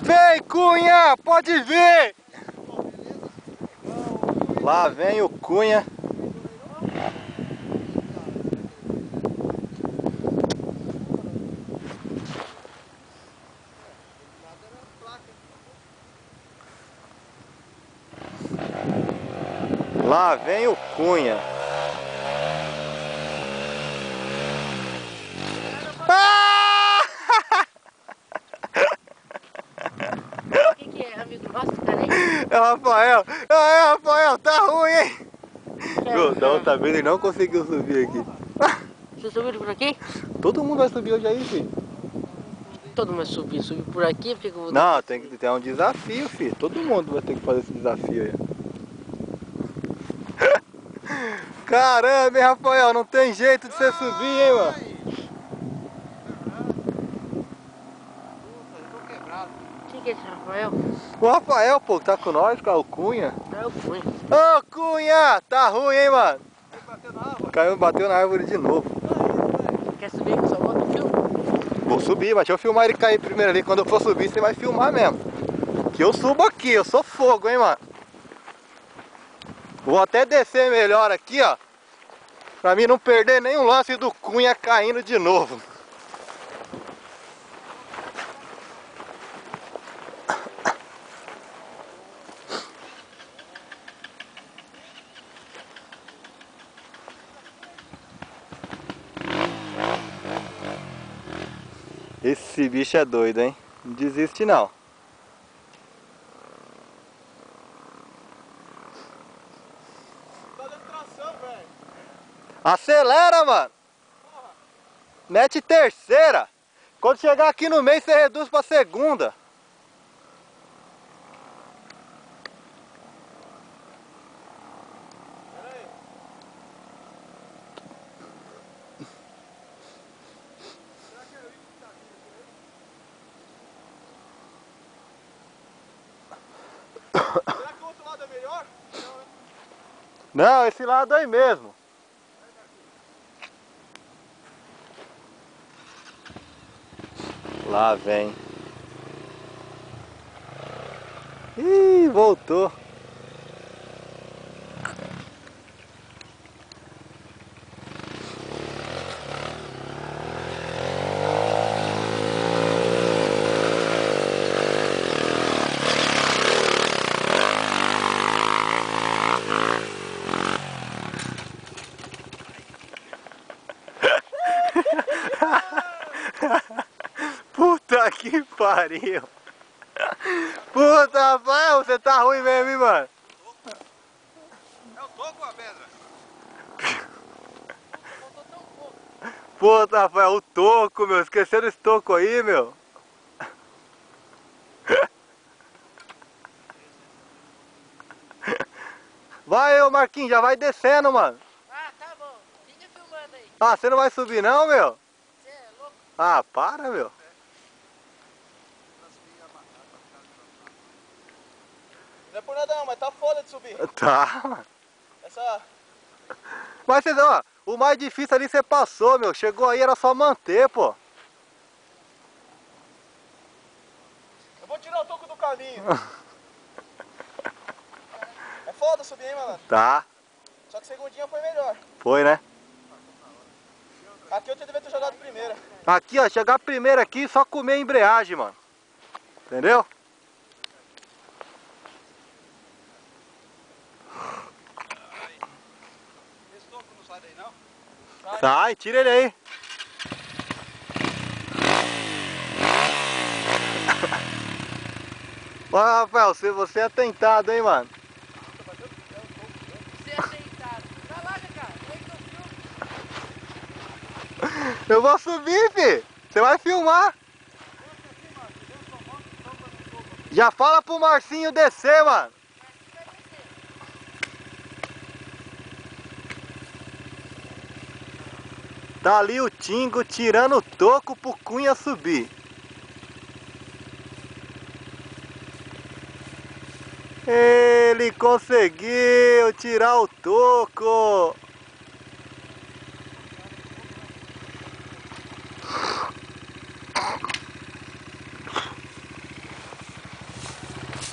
Vem, Cunha! Pode vir! Lá vem o Cunha. Lá vem o Cunha. Ah! O que é, amigo nosso, cara aí? É o Rafael. É, Rafael, tá ruim, hein? Meu, da outra vez ele não conseguiu subir aqui. Você subiu por aqui? Todo mundo vai subir hoje aí, filho. Todo mundo subiu por aqui, porque eu vou... Não, tem que ter um desafio, filho. Todo mundo vai ter que fazer esse desafio aí. Caramba, hein, Rafael, não tem jeito de você subir, hein, mano? Quem que é esse Rafael? O Rafael, pô, tá com nós, cara, o Cunha. É o Cunha. Ô, Cunha, tá ruim, hein, mano? Caiu, bateu na árvore de novo. Quer subir aqui, só bota o filme? Vou subir, mas deixa eu filmar ele cair primeiro ali. Quando eu for subir, você vai filmar mesmo. Que eu subo aqui, eu sou fogo, hein, mano? Vou até descer melhor aqui, ó. Pra mim não perder nenhum lance do Cunha caindo de novo. Esse bicho é doido, hein? Não desiste, não. Tá dando tração, velho. Acelera, mano. Mete terceira. Quando chegar aqui no meio, você reduz pra segunda. Pera aí. Será que é isso que tá vindo aqui? Será que o outro lado é melhor? Não, né? Não, esse lado aí mesmo. Lá vem. Ih, voltou. Puta que pariu. Puta, Rafael, você tá ruim mesmo, hein, mano? É o toco ou a pedra? Puta, Rafael, o toco, meu. Esqueceram esse toco aí, meu. Vai, ô Marquinhos, já vai descendo, mano. Ah, tá bom. Fica filmando aí. Ah, você não vai subir não, meu? Você é louco? Ah, para, meu. Não é por nada não, mas tá foda de subir. Tá, mano. Essa... Mas vocês, ó, o mais difícil ali você passou, meu. Chegou aí, era só manter, pô. Eu vou tirar o toco do caminho. É foda subir, hein, malandro? Tá, Só que segundinha foi melhor. foi, né? Aqui eu devia ter jogado primeira. Aqui, ó, chegar primeiro aqui, só comer a embreagem, mano. Entendeu? Esse toco não sai daí, não? Sai, tira ele aí. Ó, Rafael, você é tentado, hein, mano? Você é deitado. Relaxa, cara. Vem que eu filmo. Eu vou subir, fi. Você vai filmar. Já fala pro Marcinho descer, mano. Tá ali o Tingo tirando o toco pro Cunha subir. Ele conseguiu tirar o toco.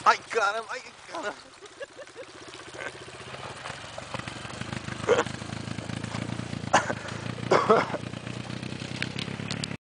Ai, caramba, ai, caramba.